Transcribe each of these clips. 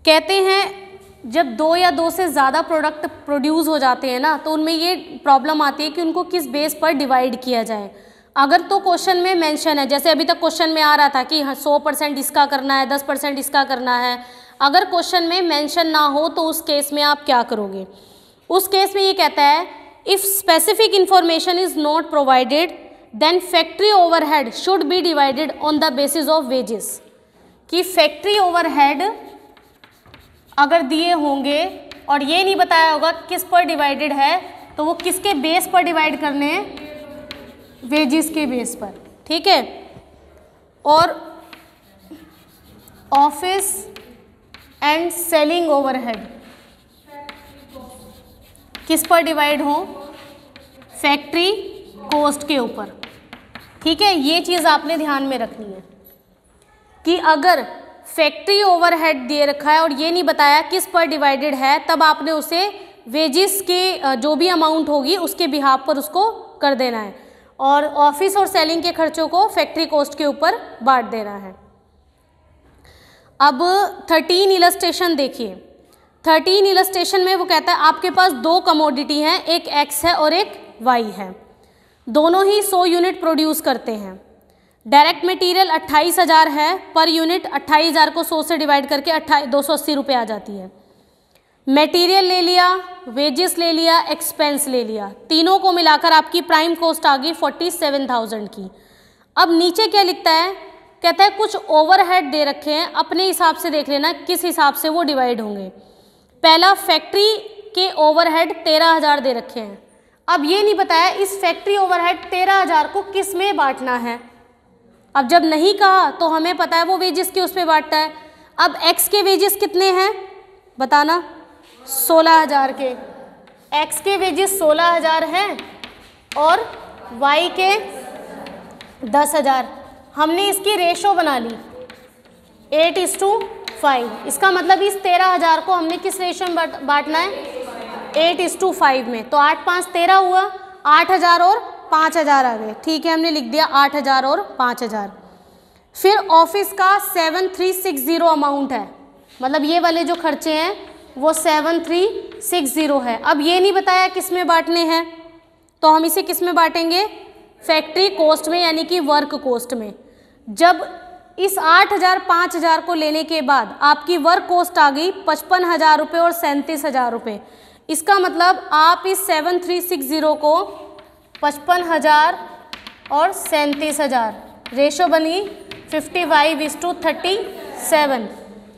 कहते हैं जब 2 या 2 से ज़्यादा प्रोडक्ट प्रोड्यूस हो जाते हैं ना, तो उनमें ये प्रॉब्लम आती है कि उनको किस बेस पर डिवाइड किया जाए। अगर तो क्वेश्चन में मेंशन है, जैसे अभी तक क्वेश्चन में आ रहा था कि 100% इसका करना है, 10% इसका करना है, अगर क्वेश्चन में मेंशन ना हो तो उस केस में आप क्या करोगे? उस केस में ये कहता है if specific information is not provided then factory overhead should be divided on the basis of wages. कि फैक्ट्री ओवरहेड अगर दिए होंगे और ये नहीं बताया होगा किस पर डिवाइडेड है, तो वो किसके बेस पर डिवाइड करने हैं? वेजेस के बेस पर, ठीक है। और ऑफिस एंड सेलिंग ओवरहेड किस पर डिवाइड हो? फैक्ट्री कॉस्ट के ऊपर, ठीक है। ये चीज़ आपने ध्यान में रखनी है कि अगर फैक्ट्री ओवरहेड दे रखा है और ये नहीं बताया किस पर डिवाइडेड है, तब आपने उसे वेजेस के जो भी अमाउंट होगी उसके बिहाफ पर उसको कर देना है, और ऑफिस और सेलिंग के खर्चों को फैक्ट्री कॉस्ट के ऊपर बांट देना है। अब 13 इलस्ट्रेशन देखिए। 13 इलस्ट्रेशन में वो कहता है आपके पास 2 कमोडिटी हैं, एक एक्स है और एक वाई है, दोनों ही 100 यूनिट प्रोड्यूस करते हैं। डायरेक्ट मटेरियल 28,000 है, पर यूनिट 28,000 को 100 से डिवाइड करके 280 रुपये आ जाती है। मटेरियल ले लिया, वेजेस ले लिया, एक्सपेंस ले लिया, तीनों को मिलाकर आपकी प्राइम कॉस्ट आ गई 47,000 की। अब नीचे क्या लिखता है? कहता है कुछ ओवरहेड दे रखे हैं, अपने हिसाब से देख लेना किस हिसाब से वो डिवाइड होंगे। पहला फैक्ट्री के ओवरहेड 13,000 दे रखे हैं। अब ये नहीं बताया इस फैक्ट्री ओवरहेड 13,000 को किस में बांटना है। अब जब नहीं कहा तो हमें पता है वो वेजेस के उस पर बांटता है। अब एक्स के वेजेस कितने हैं बताना? 16,000 के। एक्स के वेजेस 16,000 हैं और वाई के 10,000। हमने इसकी रेशो बना ली 8:5। इसका मतलब इस 13,000 को हमने किस रेशो में बांटना है? 8:5 में। तो 8 5 13 हुआ, 8,000 और 5,000 आ गए, ठीक है। हमने लिख दिया 8,000 और 5,000। फिर ऑफिस का 7360 अमाउंट है, मतलब ये वाले जो खर्चे हैं वो 7360 है। अब ये नहीं बताया किस में बांटने हैं, तो हम इसे किस में बांटेंगे? फैक्ट्री कॉस्ट में, यानी कि वर्क कॉस्ट में। जब इस 8,000 5,000 को लेने के बाद आपकी वर्क कॉस्ट आ गई 55,000 रुपये और 37,000 रुपये। इसका मतलब आप इस 7360 को 55,000 और 37,000, रेशो बनी 55:37,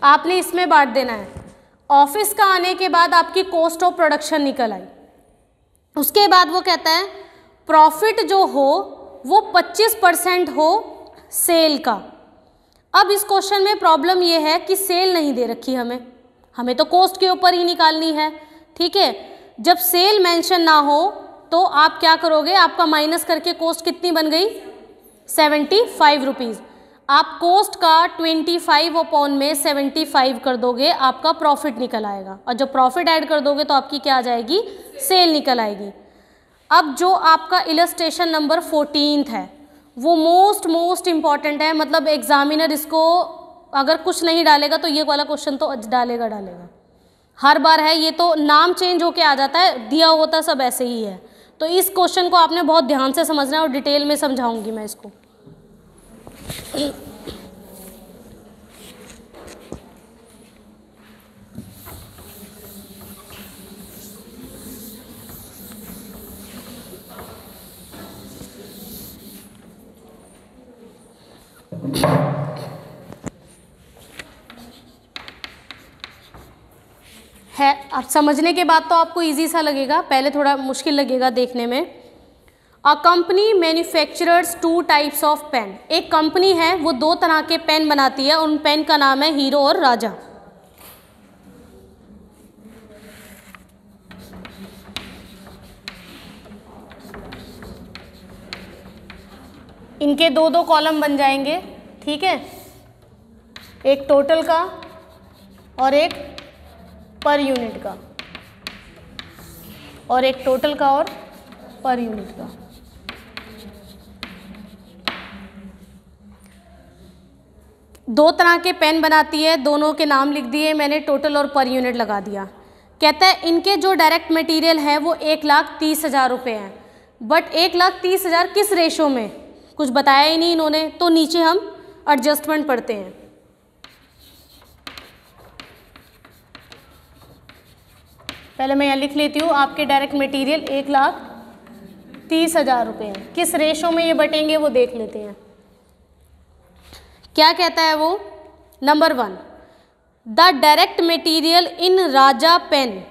आपने इसमें बांट देना है। ऑफिस का आने के बाद आपकी कॉस्ट ऑफ प्रोडक्शन निकल आई। उसके बाद वो कहता है प्रॉफिट जो हो वो 25% हो सेल का। अब इस क्वेश्चन में प्रॉब्लम ये है कि सेल नहीं दे रखी हमें तो कॉस्ट के ऊपर ही निकालनी है, ठीक है। जब सेल मेंशन ना हो तो आप क्या करोगे? आपका माइनस करके कॉस्ट कितनी बन गई? 75 रुपीज़। आप कॉस्ट का 25 में 75 कर दोगे, आपका प्रॉफिट निकल आएगा, और जब प्रॉफिट ऐड कर दोगे तो आपकी क्या आ जाएगी? सेल निकल आएगी। अब जो आपका इलस्ट्रेशन नंबर 14 है वो मोस्ट इम्पॉर्टेंट है, मतलब एग्जामिनर इसको अगर कुछ नहीं डालेगा तो ये वाला क्वेश्चन तो डालेगा हर बार है। ये तो नाम चेंज होके आ जाता है, दिया होता सब ऐसे ही है। तो इस क्वेश्चन को आपने बहुत ध्यान से समझना है और डिटेल में समझाऊंगी मैं इसको। है, अब समझने के बाद तो आपको इजी सा लगेगा, पहले थोड़ा मुश्किल लगेगा देखने में। A company manufacturers 2 types of pen. एक कंपनी है वो 2 तरह के पेन बनाती है, उन पेन का नाम है हीरो और राजा। इनके 2-2 कॉलम बन जाएंगे, ठीक है। एक टोटल का और एक पर यूनिट का, और एक टोटल का और पर यूनिट का। दो तरह के पेन बनाती है, दोनों के नाम लिख दिए मैंने, टोटल और पर यूनिट लगा दिया। कहता है इनके जो डायरेक्ट मटेरियल है वो 1,30,000 रुपये हैं, बट 1,30,000 किस रेशो में, कुछ बताया ही नहीं इन्होंने। तो नीचे हम एडजस्टमेंट पढ़ते हैं। पहले मैं यहाँ लिख लेती हूँ, आपके डायरेक्ट मटेरियल 1,30,000 रुपये हैं, किस रेशो में ये बटेंगे वो देख लेते हैं। क्या कहता है वो, number 1, the direct material in Raja pen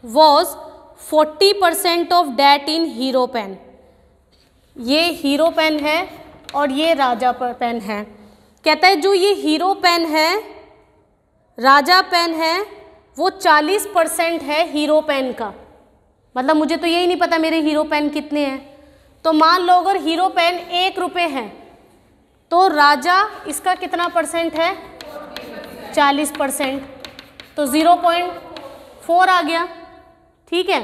was 40% of that in Hero pen. ये हीरो पेन है और ये राजा पेन है। कहता है जो ये हीरो पेन है, राजा पेन है, वो 40% है हीरो पेन का। मतलब मुझे तो यही नहीं पता मेरे हीरो पेन कितने हैं। तो मान लो अगर हीरो पेन 1 रुपये है तो राजा इसका कितना परसेंट है, 40%, तो 0.4 आ गया। ठीक है,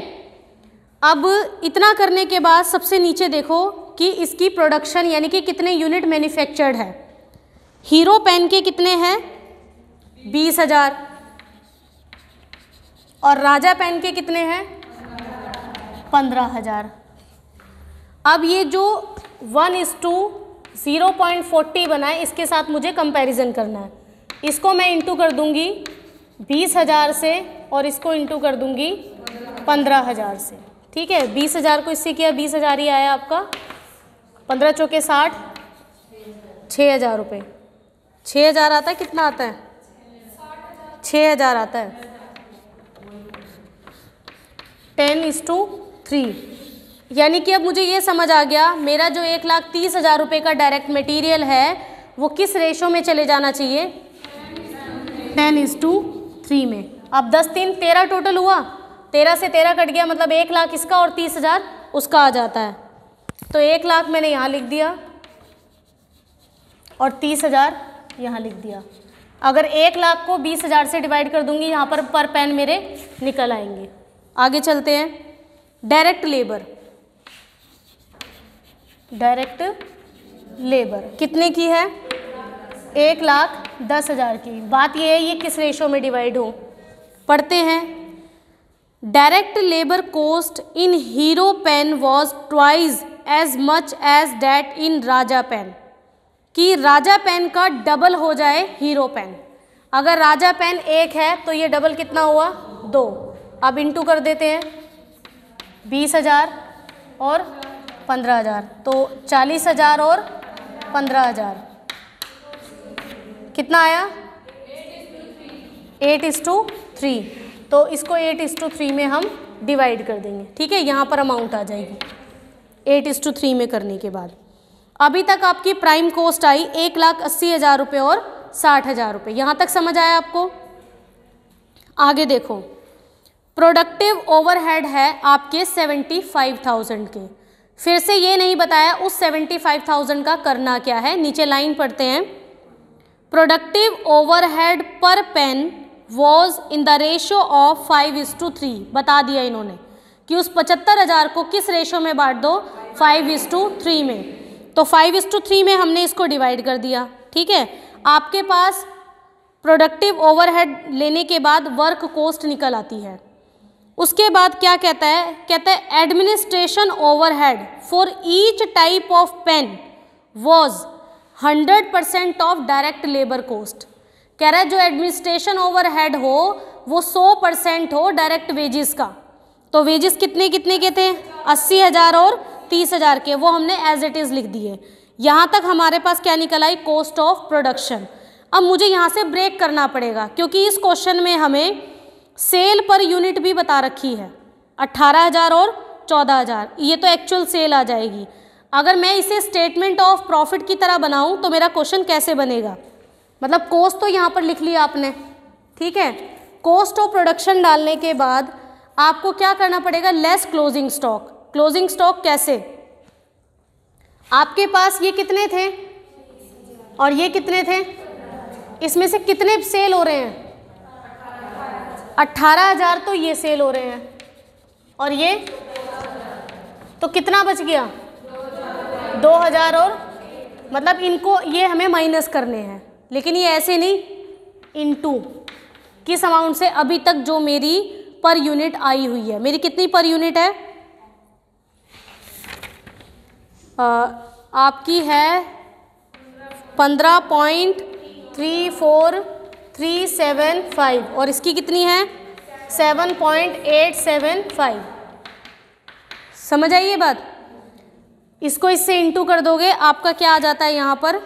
अब इतना करने के बाद सबसे नीचे देखो कि इसकी प्रोडक्शन यानी कि कितने यूनिट मैन्युफैक्चर्ड है। हीरो पेन के कितने हैं, 20,000, और राजा पेन के कितने हैं, 15,000। अब ये जो 1:0.40 बना है, इसके साथ मुझे कंपैरिजन करना है। इसको मैं इंटू कर दूंगी 20,000 से और इसको इंटू कर दूंगी 15,000 से। ठीक है, 20,000 को इससे किया 20,000 ही आया आपका, 15 चौके 60, 6,000 रुपये। 6,000 आता है, कितना आता है, 6,000 आता है। 10:3, यानी कि अब मुझे ये समझ आ गया मेरा जो 1,30,000 रुपये का डायरेक्ट मटेरियल है वो किस रेशो में चले जाना चाहिए, 10:3 में। अब 10 3 13 टोटल हुआ, 13 से 13 कट गया, मतलब 1,00,000 इसका और 30,000 उसका आ जाता है। तो 1,00,000 मैंने यहाँ लिख दिया और 30,000 यहाँ लिख दिया। अगर 1,00,000 को 20,000 से डिवाइड कर दूंगी, यहाँ पर पेन मेरे निकल आएंगे। आगे चलते हैं, डायरेक्ट लेबर। डायरेक्ट लेबर कितने की है, 1,10,000 की। बात यह है ये किस रेशो में डिवाइड हो, पढ़ते हैं। Direct labour cost in Hero pen was twice as much as that in Raja pen, कि राजा पेन का डबल हो जाए हीरो पेन। अगर राजा पेन 1 है तो ये डबल कितना हुआ, 2। अब इंटू कर देते हैं, 20,000 और 15,000, तो 40,000 और 15,000 कितना आया, 8:3। तो इसको 8:3 में हम डिवाइड कर देंगे। ठीक है, यहाँ पर अमाउंट आ जाएगी 8:3 में करने के बाद। अभी तक आपकी प्राइम कॉस्ट आई 1,80,000 रुपये और 60,000 रुपये। यहाँ तक समझ आया आपको। आगे देखो, प्रोडक्टिव ओवरहेड है आपके 75,000 के। फिर से ये नहीं बताया उस 75,000 का करना क्या है। नीचे लाइन पढ़ते हैं, productive overhead per pen was in the ratio of 5:3। बता दिया इन्होंने कि उस 75,000 को किस रेशो में बांट दो, 5:3 में। तो 5:3 में हमने इसको डिवाइड कर दिया। ठीक है, आपके पास प्रोडक्टिव ओवरहेड लेने के बाद वर्क कॉस्ट निकल आती है। उसके बाद क्या कहता है, कहता है administration overhead for each type of pen was 100% of direct labour cost. कह रहा है जो एडमिनिस्ट्रेशन ओवरहेड हो वो 100% हो डायरेक्ट वेजेस का। तो वेजेस कितने कितने के थे, 80,000 और 30,000 के, वो हमने एज इट इज़ लिख दिए। यहाँ तक हमारे पास क्या निकल आई, कॉस्ट ऑफ प्रोडक्शन। अब मुझे यहाँ से ब्रेक करना पड़ेगा क्योंकि इस क्वेश्चन में हमें सेल पर यूनिट भी बता रखी है, 18,000 और 14,000। ये तो एक्चुअल सेल आ जाएगी। अगर मैं इसे स्टेटमेंट ऑफ प्रॉफिट की तरह बनाऊं तो मेरा क्वेश्चन कैसे बनेगा, मतलब कॉस्ट तो यहाँ पर लिख लिया आपने। ठीक है, कॉस्ट ऑफ प्रोडक्शन डालने के बाद आपको क्या करना पड़ेगा, less closing stock. Closing stock कैसे, आपके पास ये कितने थे और ये कितने थे, इसमें से कितने सेल हो रहे हैं, 18,000 तो ये सेल हो रहे हैं और ये तो कितना बच गया, 2,000 और मतलब इनको ये हमें माइनस करने हैं। लेकिन ये ऐसे नहीं, इनटू किस अमाउंट से, अभी तक जो मेरी पर यूनिट आई हुई है। मेरी कितनी पर यूनिट है, आपकी है 15.34375 और इसकी कितनी है 7.875। समझ आई ये बात। इसको इससे इंटू कर दोगे, आपका क्या आ जाता है यहाँ पर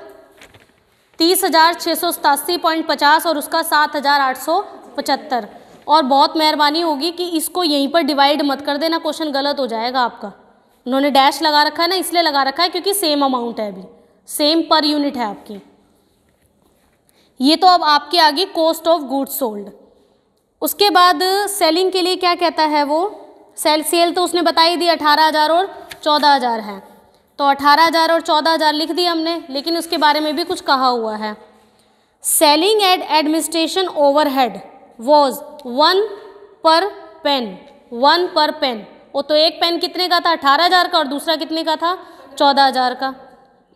30,687.50 और उसका 7,875। और बहुत मेहरबानी होगी कि इसको यहीं पर डिवाइड मत कर देना, क्वेश्चन गलत हो जाएगा आपका। उन्होंने डैश लगा रखा है ना, इसलिए लगा रखा है क्योंकि सेम अमाउंट है, अभी सेम पर यूनिट है आपकी। ये तो अब आपके आगे कॉस्ट ऑफ गुड्स सोल्ड। उसके बाद सेलिंग के लिए क्या कहता है वो, सेल तो उसने बता ही दी 18,000 और 14,000 है, तो 18,000 और 14,000 लिख दिया हमने, लेकिन उसके बारे में भी कुछ कहा हुआ है। Selling at administration overhead was 1 पर पेन, 1 पर पेन। वो तो एक पेन कितने का था 18,000 का और दूसरा कितने का था 14,000 का,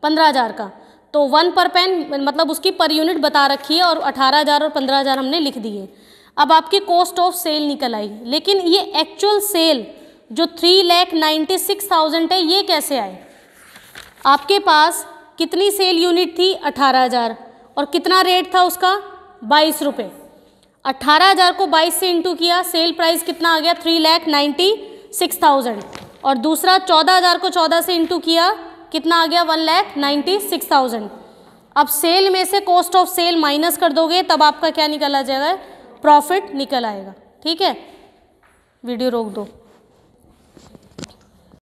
15,000 का। तो 1 पर पेन मतलब उसकी पर यूनिट बता रखी है और 18,000 और 15,000 हमने लिख दिए। अब आपकी कॉस्ट ऑफ सेल निकल आई, लेकिन ये एक्चुअल सेल जो 3,96,000 है ये कैसे आए। आपके पास कितनी सेल यूनिट थी 18,000 और कितना रेट था उसका 22 रुपये। 18,000 को 22 से इंटू किया, सेल प्राइस कितना आ गया 3,96,000 और दूसरा 14,000 को 14 से इंटू किया, कितना आ गया 1,96,000। अब सेल में से कॉस्ट ऑफ सेल माइनस कर दोगे तब आपका क्या निकल आ जाएगा, प्रॉफिट निकल आएगा। ठीक है, वीडियो रोक दो।